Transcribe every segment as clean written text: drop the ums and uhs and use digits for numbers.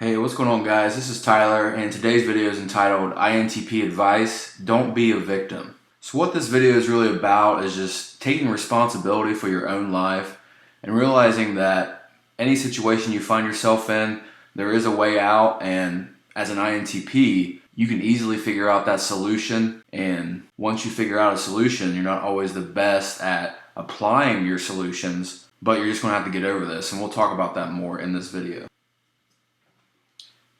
Hey, what's going on, guys? This is Tyler, and today's video is entitled INTP Advice, Don't Be a Victim. So what this video is really about is just taking responsibility for your own life and realizing that any situation you find yourself in, there is a way out, and as an INTP, you can easily figure out that solution. And once you figure out a solution, you're not always the best at applying your solutions, but you're just going to have to get over this, and we'll talk about that more in this video.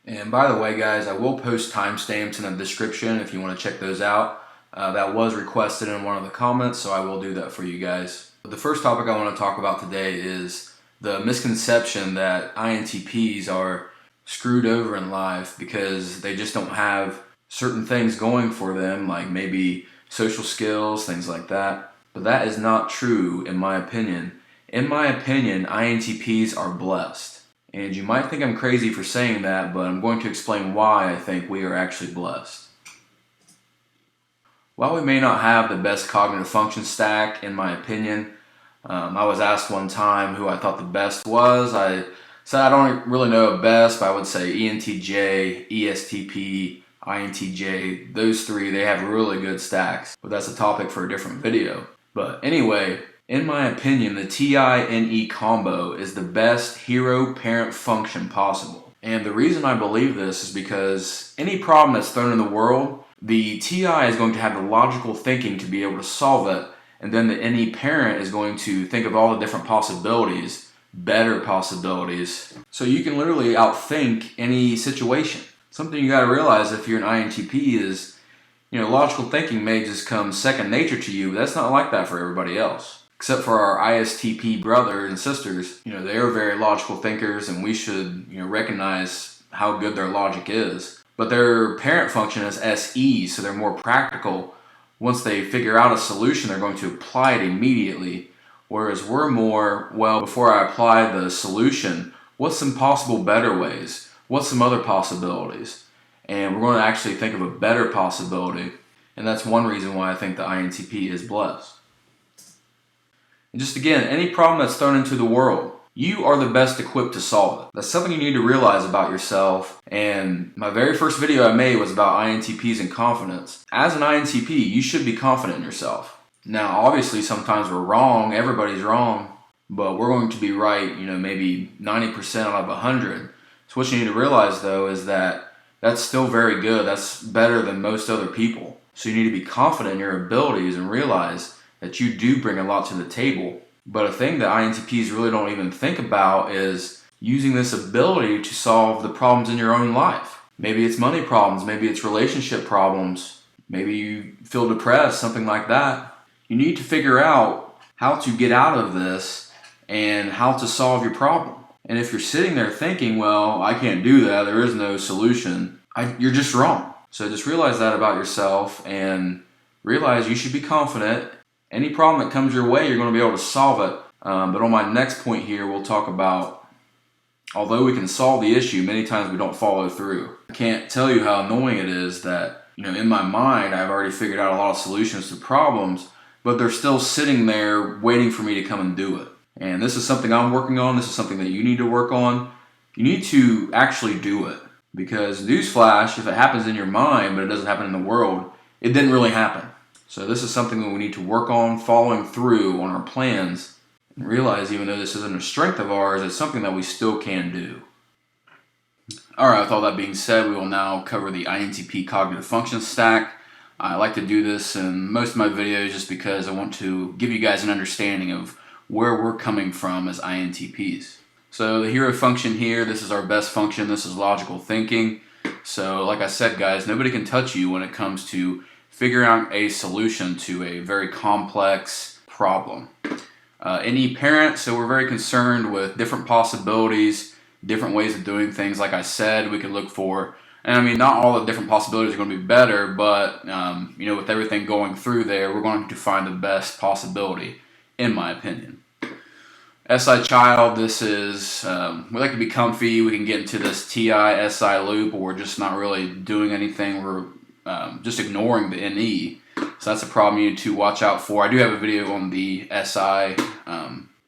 And by the way, guys, I will post timestamps in the description if you want to check those out. That was requested in one of the comments, so I will do that for you guys. But the first topic I want to talk about today is the misconception that INTPs are screwed over in life because they just don't have certain things going for them, like maybe social skills, things like that. But that is not true in my opinion. In my opinion, INTPs are blessed. And you might think I'm crazy for saying that, but I'm going to explain why I think we are actually blessed. While we may not have the best cognitive function stack, in my opinion, I was asked one time who I thought the best was. I said I don't really know a best, but I would say ENTJ, ESTP, INTJ, those three, they have really good stacks. But that's a topic for a different video. But anyway, in my opinion, the TINE combo is the best hero-parent function possible. And the reason I believe this is because any problem that's thrown in the world, the TI is going to have the logical thinking to be able to solve it, and then the NE parent is going to think of all the different possibilities, better possibilities. So you can literally outthink any situation. Something you got to realize if you're an INTP is, logical thinking may just come second nature to you, but that's not like that for everybody else. Except for our ISTP brothers and sisters, they are very logical thinkers, and we should, recognize how good their logic is. But their parent function is SE, so they're more practical. Once they figure out a solution, they're going to apply it immediately. Whereas we're more, before I apply the solution, what's some possible better ways? What's some other possibilities? And we're going to actually think of a better possibility. And that's one reason why I think the INTP is blessed. And just again, any problem that's thrown into the world, you are the best equipped to solve it. That's something you need to realize about yourself. And my very first video I made was about INTPs and confidence. As an INTP, you should be confident in yourself. Now, obviously, sometimes we're wrong. Everybody's wrong. But we're going to be right, maybe 90% out of 100. So what you need to realize, though, is that that's still very good. That's better than most other people. So you need to be confident in your abilities and realize that you do bring a lot to the table. But a thing that INTPs really don't even think about is using this ability to solve the problems in your own life. Maybe it's money problems, maybe it's relationship problems, maybe you feel depressed, something like that. You need to figure out how to get out of this and how to solve your problem. And if you're sitting there thinking, well, I can't do that, there is no solution, you're just wrong. So just realize that about yourself and realize you should be confident. Any problem that comes your way, you're going to be able to solve it. But on my next point here, we'll talk about, although we can solve the issue, many times we don't follow through. I can't tell you how annoying it is that, in my mind, I've already figured out a lot of solutions to problems, but they're still sitting there waiting for me to come and do it. And this is something I'm working on. This is something that you need to work on. You need to actually do it. Because newsflash, if it happens in your mind, but it doesn't happen in the world, it didn't really happen. So this is something that we need to work on, following through on our plans, and realize even though this isn't a strength of ours, it's something that we still can do. Alright, with all that being said, we will now cover the INTP cognitive function stack. I like to do this in most of my videos just because I want to give you guys an understanding of where we're coming from as INTPs. So the hero function here, this is our best function, this is logical thinking. So like I said, guys, nobody can touch you when it comes to figuring out a solution to a very complex problem. NE parent, so we're very concerned with different possibilities, different ways of doing things. Like I said, we could look for, and I mean, not all the different possibilities are going to be better, but with everything going through there, we're going to find the best possibility, in my opinion. SI child, this is, we like to be comfy, we can get into this TI-SI loop where we're just not really doing anything, we're just ignoring the NE. So that's a problem you need to watch out for. I do have a video on the SI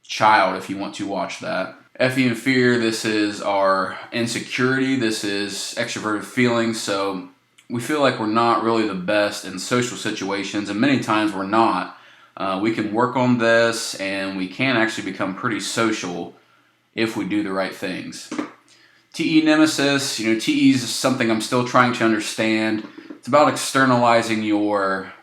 child if you want to watch that. FE and fear, this is our insecurity, this is extroverted feelings. So we feel like we're not really the best in social situations, and many times we're not. We can work on this, and we can actually become pretty social if we do the right things. TE nemesis, TE is something I'm still trying to understand. It's about externalizing your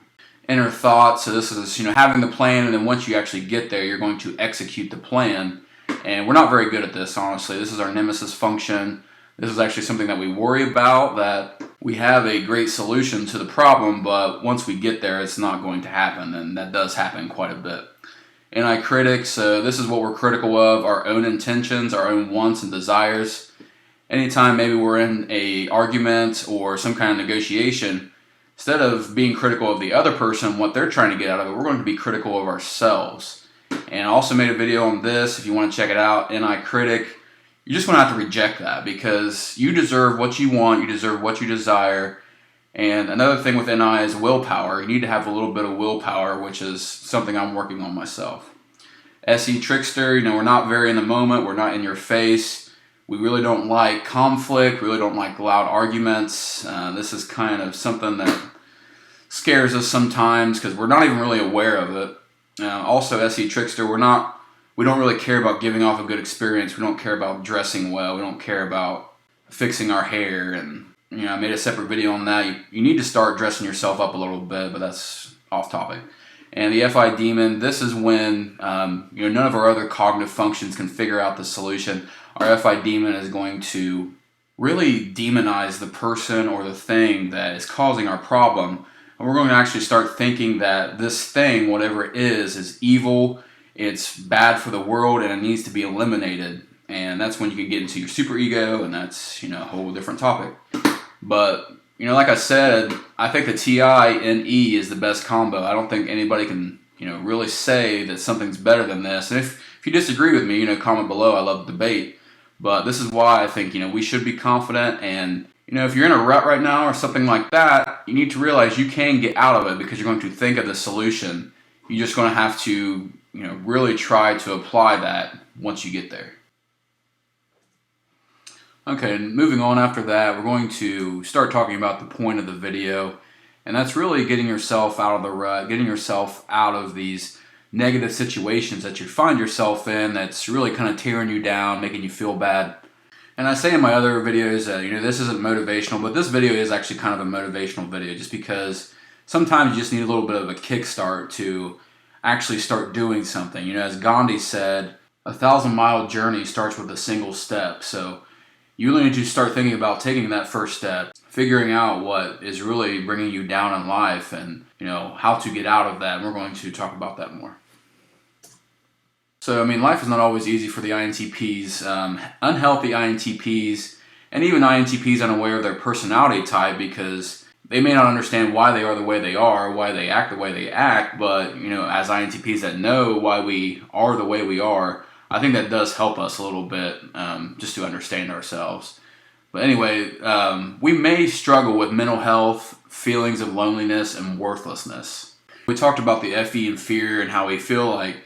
inner thoughts. So this is, having the plan, and then once you actually get there, you're going to execute the plan. And we're not very good at this, honestly. This is our nemesis function. This is actually something that we worry about, that we have a great solution to the problem, but once we get there, it's not going to happen, and that does happen quite a bit. Anti-critic, so this is what we're critical of, our own intentions, our own wants and desires. Anytime maybe we're in a argument or some kind of negotiation, instead of being critical of the other person, what they're trying to get out of it, we're going to be critical of ourselves. And I also made a video on this, if you want to check it out, Anti-critic. You're just going to have to reject that, because you deserve what you want, you deserve what you desire. And another thing with NI is willpower. You need to have a little bit of willpower, which is something I'm working on myself. SE trickster, we're not very in the moment, we're not in your face. We really don't like conflict, we really don't like loud arguments. This is kind of something that scares us sometimes because we're not even really aware of it. Also, SE trickster, we don't really care about giving off a good experience. We don't care about dressing well. We don't care about fixing our hair. And I made a separate video on that. You need to start dressing yourself up a little bit, but that's off topic. And the FI demon, this is when none of our other cognitive functions can figure out the solution. Our FI demon is going to really demonize the person or the thing that is causing our problem. And we're going to actually start thinking that this thing, whatever it is evil, it's bad for the world, and it needs to be eliminated. And that's when you can get into your superego, and that's, a whole different topic. But, like I said, I think the TI and E is the best combo. I don't think anybody can, really say that something's better than this. And if you disagree with me, comment below. I love debate. But this is why I think, we should be confident. And, if you're in a rut right now or something like that, you need to realize you can get out of it, because you're going to think of the solution. You're just going to have to, really try to apply that once you get there. Okay, moving on after that, we're going to start talking about the point of the video, and that's really getting yourself out of the rut, getting yourself out of these negative situations that you find yourself in that's really kind of tearing you down, making you feel bad. And I say in my other videos that, this isn't motivational, but this video is actually kind of a motivational video, just because sometimes you just need a little bit of a kickstart to actually start doing something. As Gandhi said, 1,000-mile journey starts with a single step. So you really need to start thinking about taking that first step, figuring out what is really bringing you down in life, and how to get out of that. And we're going to talk about that more. So, life is not always easy for the INTPs. Unhealthy INTPs, and even INTPs unaware of their personality type, because they may not understand why they are the way they are, why they act the way they act, but, as INTPs that know why we are the way we are, I think that does help us a little bit, just to understand ourselves. But anyway, we may struggle with mental health, feelings of loneliness, and worthlessness. We talked about the FE and fear, and how we feel like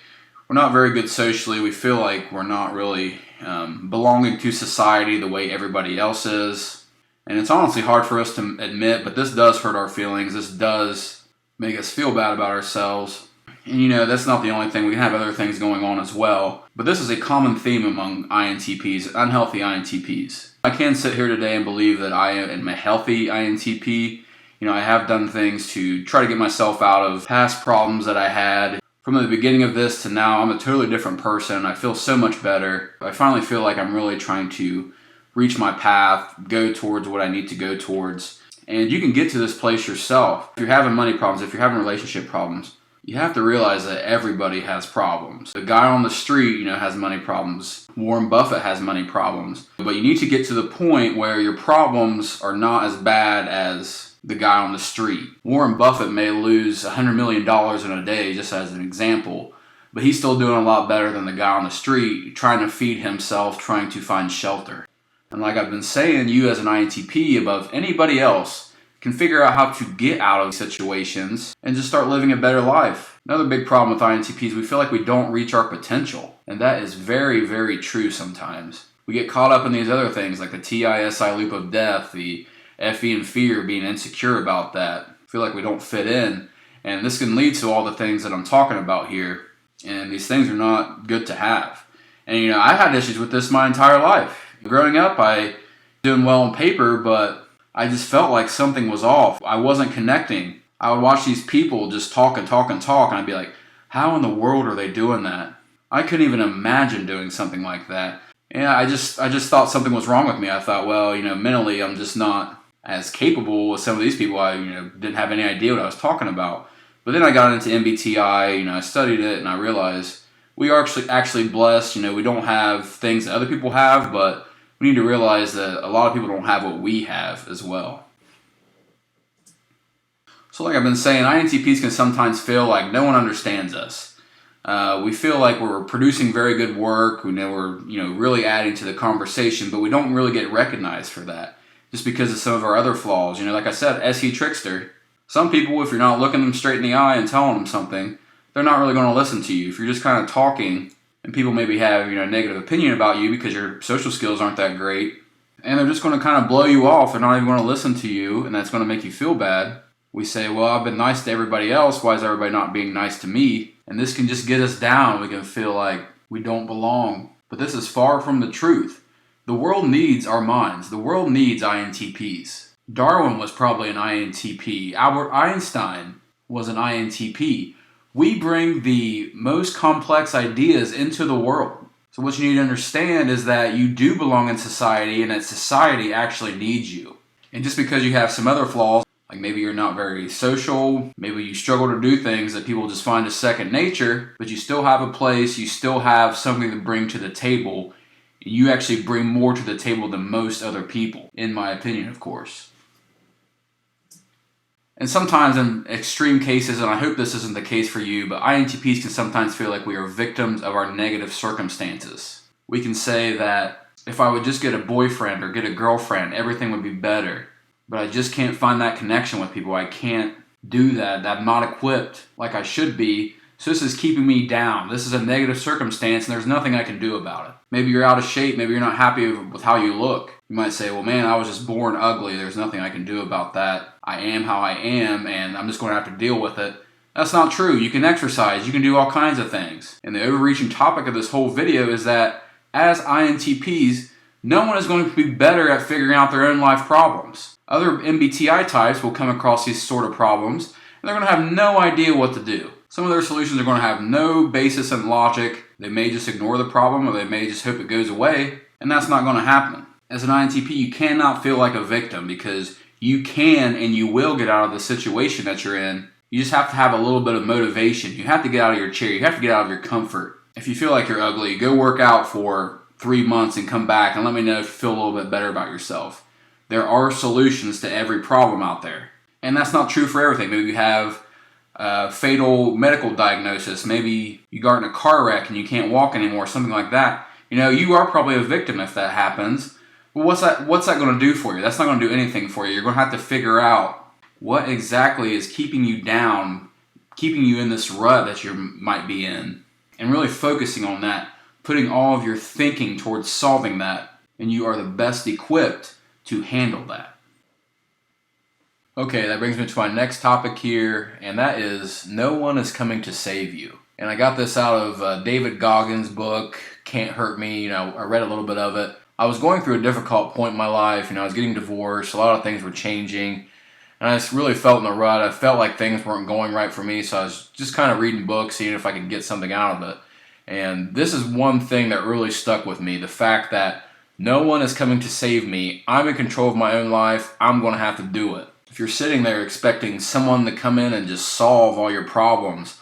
we're not very good socially. We feel like we're not really belonging to society the way everybody else is. And it's honestly hard for us to admit, but this does hurt our feelings. This does make us feel bad about ourselves. And that's not the only thing. We can have other things going on as well. But this is a common theme among INTPs, unhealthy INTPs. I can sit here today and believe that I am a healthy INTP. I have done things to try to get myself out of past problems that I had. From the beginning of this to now, I'm a totally different person. I feel so much better. I finally feel like I'm really trying to reach my path, go towards what I need to go towards. And you can get to this place yourself. If you're having money problems, if you're having relationship problems, you have to realize that everybody has problems. The guy on the street, has money problems. Warren Buffett has money problems. But you need to get to the point where your problems are not as bad as the guy on the street. Warren Buffett may lose $100 million in a day, just as an example, but he's still doing a lot better than the guy on the street, trying to feed himself, trying to find shelter. And like I've been saying, you as an INTP, above anybody else, can figure out how to get out of situations and just start living a better life. Another big problem with INTPs, we feel like we don't reach our potential. And that is very, very true sometimes. We get caught up in these other things like the TISI loop of death, the FE and fear, being insecure about that. Feel like we don't fit in. And this can lead to all the things that I'm talking about here. And these things are not good to have. And I had issues with this my entire life. Growing up, I doing well on paper, but I just felt like something was off. I wasn't connecting. I would watch these people just talk and talk and talk, and I'd be like, how in the world are they doing that? I couldn't even imagine doing something like that. And I just thought something was wrong with me. I thought, well, mentally I'm just not as capable as some of these people. I didn't have any idea what I was talking about. But then I got into MBTI, I studied it, and I realized we are actually blessed. We don't have things that other people have, but we need to realize that a lot of people don't have what we have as well. So like I've been saying, INTPs can sometimes feel like no one understands us. We feel like we're producing very good work. We know we're really adding to the conversation, but we don't really get recognized for that just because of some of our other flaws. Like I said, SE trickster. Some people, if you're not looking them straight in the eye and telling them something, they're not really going to listen to you. If you're just kind of talking and people maybe have a negative opinion about you because your social skills aren't that great, and they're just going to kind of blow you off. They're not even going to listen to you, and that's going to make you feel bad. We say, well, I've been nice to everybody else. Why is everybody not being nice to me? And this can just get us down. We can feel like we don't belong. But this is far from the truth. The world needs our minds. The world needs INTPs. Darwin was probably an INTP. Albert Einstein was an INTP. We bring the most complex ideas into the world. So what you need to understand is that you do belong in society and that society actually needs you. And just because you have some other flaws, like maybe you're not very social, maybe you struggle to do things that people just find as second nature, but you still have a place, you still have something to bring to the table. You actually bring more to the table than most other people, in my opinion, of course. And sometimes in extreme cases, and I hope this isn't the case for you, but INTPs can sometimes feel like we are victims of our negative circumstances. We can say that if I would just get a boyfriend or get a girlfriend, everything would be better. But I just can't find that connection with people. I can't do that. I'm not equipped like I should be. So this is keeping me down. This is a negative circumstance, and there's nothing I can do about it. Maybe you're out of shape. Maybe you're not happy with how you look. You might say, well, man, I was just born ugly. There's nothing I can do about that. I am how I am, and I'm just going to have to deal with it. That's not true. You can exercise. You can do all kinds of things. And the overreaching topic of this whole video is that as INTPs, no one is going to be better at figuring out their own life problems. Other MBTI types will come across these sort of problems, and they're going to have no idea what to do. Some of their solutions are going to have no basis in logic. They may just ignore the problem, or they may just hope it goes away, and that's not going to happen. As an INTP, you cannot feel like a victim because you can and you will get out of the situation that you're in. You just have to have a little bit of motivation. You have to get out of your chair. You have to get out of your comfort. If you feel like you're ugly, go work out for 3 months and come back and let me know if you feel a little bit better about yourself. There are solutions to every problem out there. And that's not true for everything. Maybe you have a fatal medical diagnosis. Maybe you got in a car wreck and you can't walk anymore, something like that. You are probably a victim if that happens. Well, what's that going to do for you? That's not going to do anything for you. You're going to have to figure out what exactly is keeping you down, keeping you in this rut that you might be in, and really focusing on that, putting all of your thinking towards solving that, and you are the best equipped to handle that. Okay, that brings me to my next topic here, and that is no one is coming to save you. And I got this out of David Goggins' book, Can't Hurt Me. I read a little bit of it. I was going through a difficult point in my life. I was getting divorced. A lot of things were changing. And I just really felt in a rut. I felt like things weren't going right for me. So I was just kind of reading books, seeing if I could get something out of it. And this is one thing that really stuck with me. The fact that no one is coming to save me. I'm in control of my own life. I'm going to have to do it. If you're sitting there expecting someone to come in and just solve all your problems,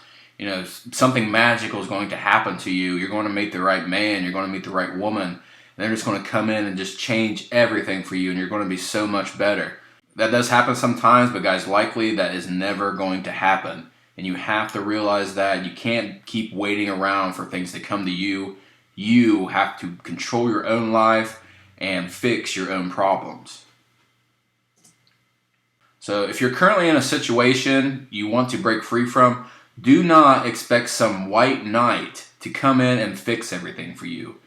something magical is going to happen to you. You're going to meet the right man. You're going to meet the right woman. And they're just going to come in and just change everything for you, and you're going to be so much better. That does happen sometimes, but guys, likely that is never going to happen. And you have to realize that you can't keep waiting around for things to come to you. You have to control your own life and fix your own problems. So if you're currently in a situation you want to break free from, do not expect some white knight to come in and fix everything for you.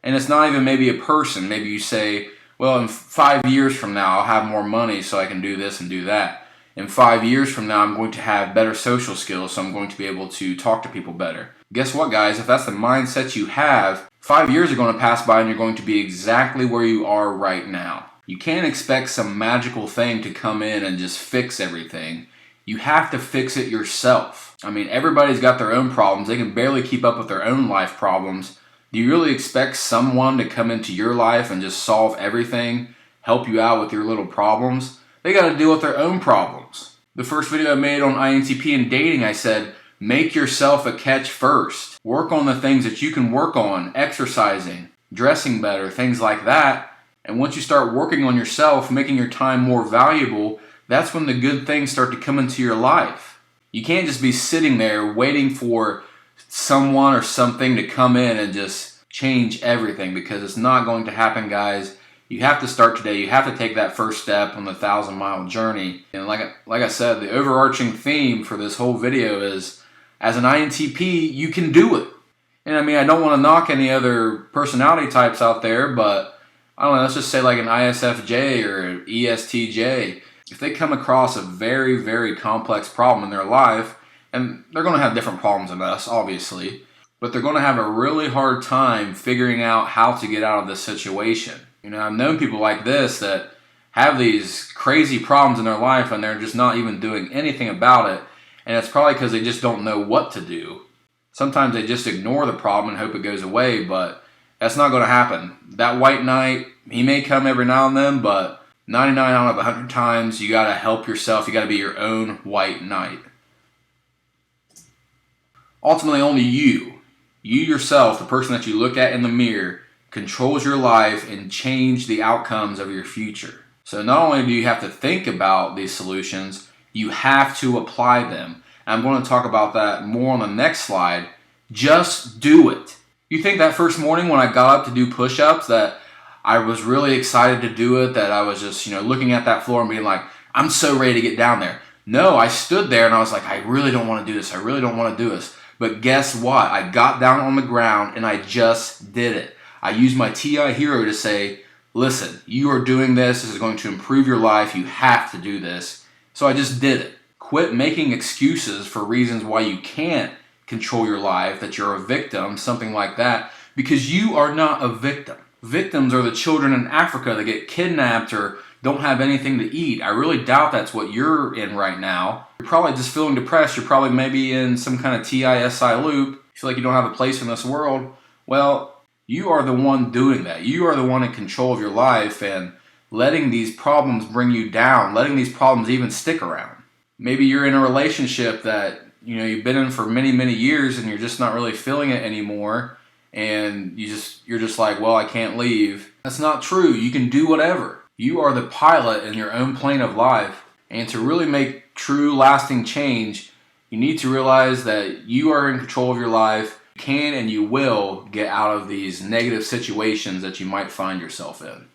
And it's not even maybe a person. Maybe you say, well, in 5 years from now, I'll have more money so I can do this and do that. In 5 years from now, I'm going to have better social skills, so I'm going to be able to talk to people better. Guess what, guys? If that's the mindset you have, 5 years are going to pass by and you're going to be exactly where you are right now. You can't expect some magical thing to come in and just fix everything. You have to fix it yourself. I mean, everybody's got their own problems. They can barely keep up with their own life problems. Do you really expect someone to come into your life and just solve everything, help you out with your little problems? They got to deal with their own problems. The first video I made on INTP and dating, I said, make yourself a catch first. Work on the things that you can work on, exercising, dressing better, things like that. And once you start working on yourself, making your time more valuable, that's when the good things start to come into your life. You can't just be sitting there waiting for someone or something to come in and just change everything, because it's not going to happen, guys. You have to start today. You have to take that first step on the 1,000-mile journey. And like I said, the overarching theme for this whole video is, as an INTP, you can do it. And I mean, I don't want to knock any other personality types out there, but I don't know, let's just say like an ISFJ or an ESTJ. If they come across a very, very complex problem in their life, and they're going to have different problems than us, obviously, but they're going to have a really hard time figuring out how to get out of this situation. You know, I've known people like this that have these crazy problems in their life and they're just not even doing anything about it, and it's probably because they just don't know what to do. Sometimes they just ignore the problem and hope it goes away, but that's not going to happen. That white knight, he may come every now and then, but 99 out of 100 times, you got to help yourself. You got to be your own white knight. Ultimately, only you yourself, the person that you look at in the mirror, controls your life and change the outcomes of your future. So not only do you have to think about these solutions, you have to apply them. And I'm going to talk about that more on the next slide. Just do it. You think that first morning when I got up to do push-ups that I was really excited to do it, that I was just, looking at that floor and being like, I'm so ready to get down there. No, I stood there and I was like, I really don't want to do this. I really don't want to do this. But guess what? I got down on the ground and I just did it. I used my TI hero to say, listen, you are doing this. This is going to improve your life. You have to do this. So I just did it. Quit making excuses for reasons why you can't control your life, that you're a victim, something like that, because you are not a victim. Victims are the children in Africa that get kidnapped or don't have anything to eat. I really doubt that's what you're in right now. You're probably just feeling depressed. You're probably maybe in some kind of TISI loop. You feel like you don't have a place in this world. Well, you are the one doing that. You are the one in control of your life and letting these problems bring you down, letting these problems even stick around. Maybe you're in a relationship that you've been in for many, many years and you're just not really feeling it anymore, and you're just like, well, I can't leave. That's not true. You can do whatever. You are the pilot in your own plane of life, and to really make true lasting change, you need to realize that you are in control of your life. You can and you will get out of these negative situations that you might find yourself in.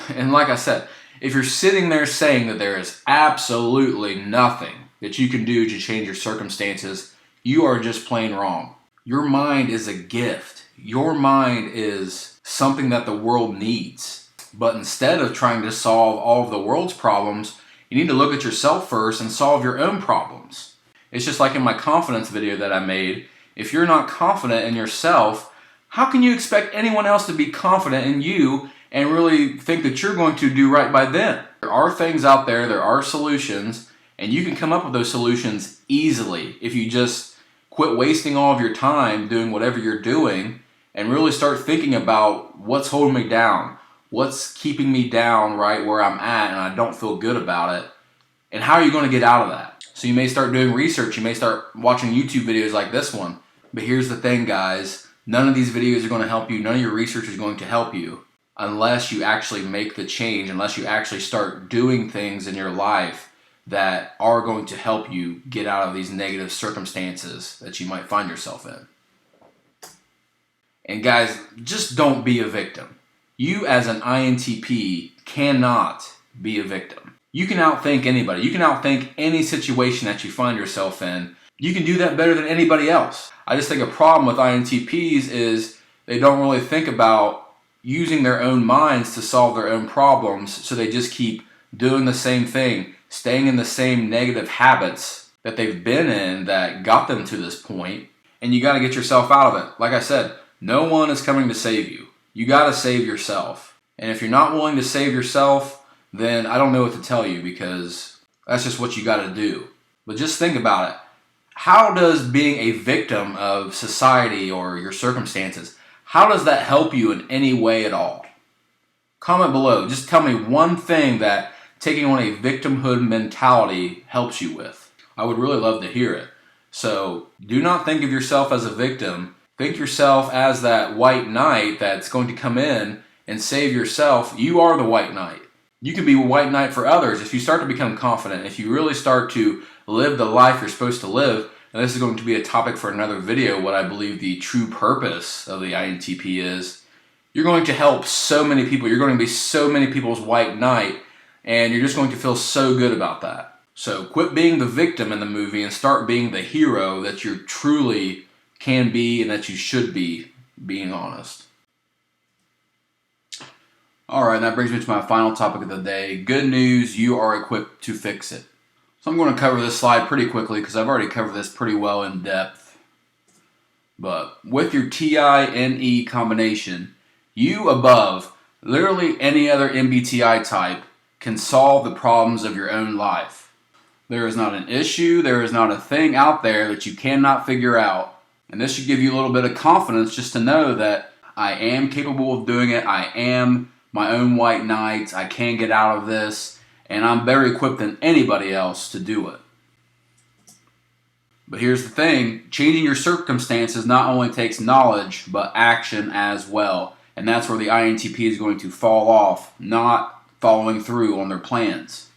And like I said, if you're sitting there saying that there is absolutely nothing that you can do to change your circumstances, you are just plain wrong. Your mind is a gift. Your mind is something that the world needs. But instead of trying to solve all of the world's problems, you need to look at yourself first and solve your own problems. It's just like in my confidence video that I made. If you're not confident in yourself, how can you expect anyone else to be confident in you and really think that you're going to do right by them? There are things out there, there are solutions, and you can come up with those solutions easily if you just quit wasting all of your time doing whatever you're doing and really start thinking about what's holding me down, what's keeping me down right where I'm at and I don't feel good about it, and how are you going to get out of that? So you may start doing research, you may start watching YouTube videos like this one, but here's the thing, guys, none of these videos are going to help you, none of your research is going to help you unless you actually make the change, unless you actually start doing things in your life that are going to help you get out of these negative circumstances that you might find yourself in. And guys, just don't be a victim. You as an INTP cannot be a victim. You can outthink anybody. You can outthink any situation that you find yourself in. You can do that better than anybody else. I just think a problem with INTPs is they don't really think about using their own minds to solve their own problems, so they just keep doing the same thing, staying in the same negative habits that they've been in that got them to this point, and you got to get yourself out of it. Like I said, no one is coming to save you. You got to save yourself. And if you're not willing to save yourself, then I don't know what to tell you, because that's just what you got to do. But just think about it. How does being a victim of society or your circumstances, how does that help you in any way at all? Comment below. Just tell me one thing that taking on a victimhood mentality helps you with. I would really love to hear it. So do not think of yourself as a victim. Think yourself as that white knight that's going to come in and save yourself. You are the white knight. You can be a white knight for others if you start to become confident, if you really start to live the life you're supposed to live. And this is going to be a topic for another video, what I believe the true purpose of the INTP is. You're going to help so many people. You're going to be so many people's white knight, and you're just going to feel so good about that. So quit being the victim in the movie and start being the hero that you truly can be and that you should be, being honest. Alright, that brings me to my final topic of the day. Good news, you are equipped to fix it. So I'm going to cover this slide pretty quickly because I've already covered this pretty well in depth. But with your TINE combination, you above literally any other MBTI type can solve the problems of your own life. There is not an issue, there is not a thing out there that you cannot figure out. And this should give you a little bit of confidence just to know that I am capable of doing it. I am my own white knight. I can get out of this. And I'm better equipped than anybody else to do it. But here's the thing. Changing your circumstances not only takes knowledge, but action as well. And that's where the INTP is going to fall off, not following through on their plans.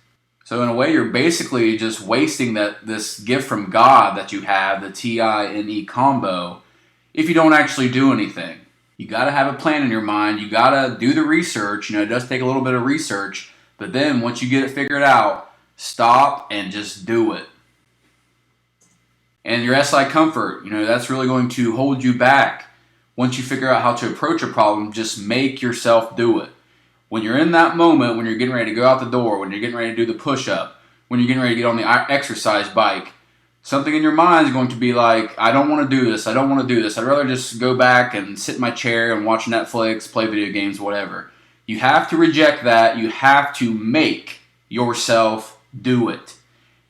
So in a way, you're basically just wasting this gift from God that you have, the TINE combo, if you don't actually do anything. You got to have a plan in your mind. You got to do the research. It does take a little bit of research. But then once you get it figured out, stop and just do it. And your SI comfort, that's really going to hold you back. Once you figure out how to approach a problem, just make yourself do it. When you're in that moment, when you're getting ready to go out the door, when you're getting ready to do the push-up, when you're getting ready to get on the exercise bike, something in your mind is going to be like, I don't want to do this, I don't want to do this. I'd rather just go back and sit in my chair and watch Netflix, play video games, whatever. You have to reject that. You have to make yourself do it.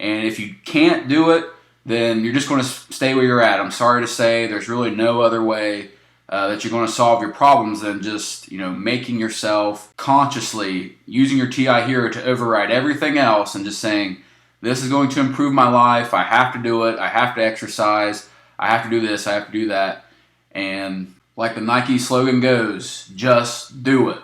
And if you can't do it, then you're just going to stay where you're at. I'm sorry to say, there's really no other way that you're going to solve your problems than just, making yourself consciously, using your TI hero to override everything else and just saying, this is going to improve my life. I have to do it. I have to exercise. I have to do this. I have to do that. And like the Nike slogan goes, just do it.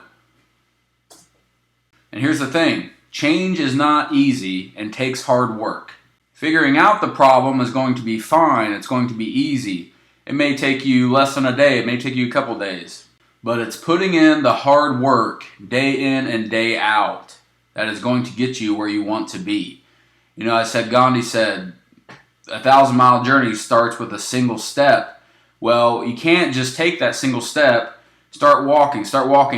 And here's the thing, change is not easy and takes hard work. Figuring out the problem is going to be fine, it's going to be easy. It may take you less than a day, it may take you a couple days. But it's putting in the hard work, day in and day out, that is going to get you where you want to be. Gandhi said, 1,000-mile journey starts with a single step. Well, you can't just take that single step, start walking,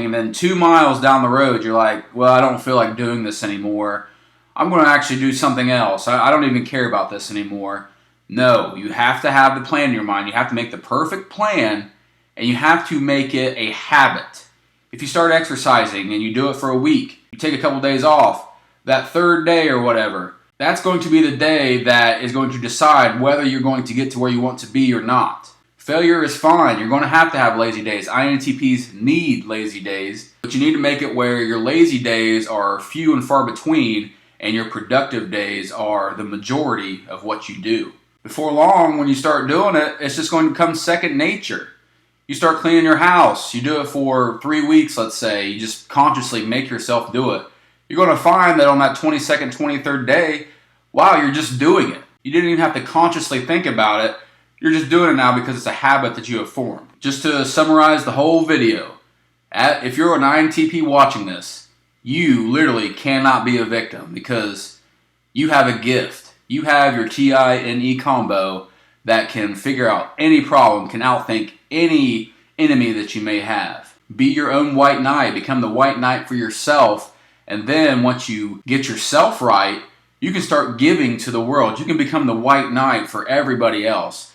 and then 2 miles down the road, you're like, well, I don't feel like doing this anymore. I'm going to actually do something else. I don't even care about this anymore. No, you have to have the plan in your mind. You have to make the perfect plan, and you have to make it a habit. If you start exercising and you do it for a week, you take a couple days off, that third day or whatever, that's going to be the day that is going to decide whether you're going to get to where you want to be or not. Failure is fine. You're going to have lazy days. INTPs need lazy days, but you need to make it where your lazy days are few and far between and your productive days are the majority of what you do. Before long, when you start doing it, it's just going to become second nature. You start cleaning your house. You do it for 3 weeks, let's say. You just consciously make yourself do it. You're going to find that on that 22nd, 23rd day, wow, you're just doing it. You didn't even have to consciously think about it. You're just doing it now because it's a habit that you have formed. Just to summarize the whole video, if you're an INTP watching this, you literally cannot be a victim because you have a gift. You have your TINE combo that can figure out any problem, can outthink any enemy that you may have. Be your own white knight, become the white knight for yourself, and then once you get yourself right, you can start giving to the world. You can become the white knight for everybody else.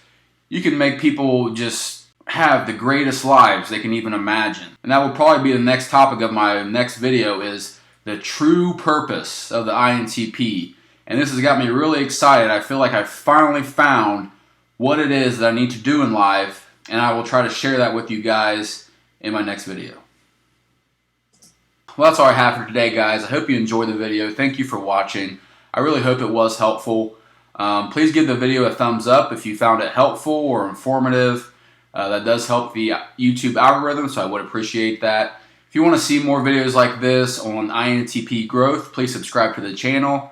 You can make people just have the greatest lives they can even imagine. And that will probably be the next topic of my next video, is the true purpose of the INTP. And this has got me really excited. I feel like I finally found what it is that I need to do in life, and I will try to share that with you guys in my next video. Well, that's all I have for today, guys. I hope you enjoyed the video. Thank you for watching. I really hope it was helpful. Please give the video a thumbs up if you found it helpful or informative. That does help the YouTube algorithm, so I would appreciate that. If you want to see more videos like this on INTP growth, please subscribe to the channel.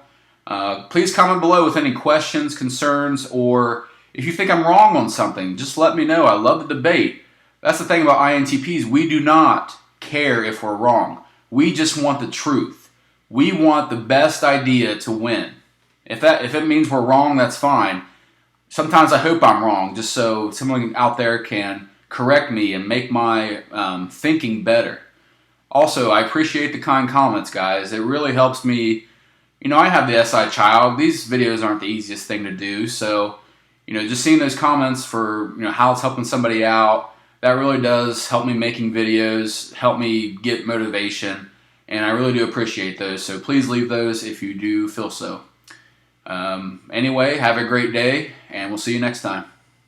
Please comment below with any questions, concerns, or if you think I'm wrong on something, just let me know. I love the debate. That's the thing about INTPs. We do not care if we're wrong. We just want the truth. We want the best idea to win. If it means we're wrong, that's fine. Sometimes I hope I'm wrong, just so someone out there can correct me and make my thinking better. Also, I appreciate the kind comments, guys. It really helps me. You know, I have the SI child. These videos aren't the easiest thing to do, so just seeing those comments for how it's helping somebody out, that really does help me making videos, help me get motivation, and I really do appreciate those. So please leave those if you do feel so. Anyway, have a great day, and we'll see you next time.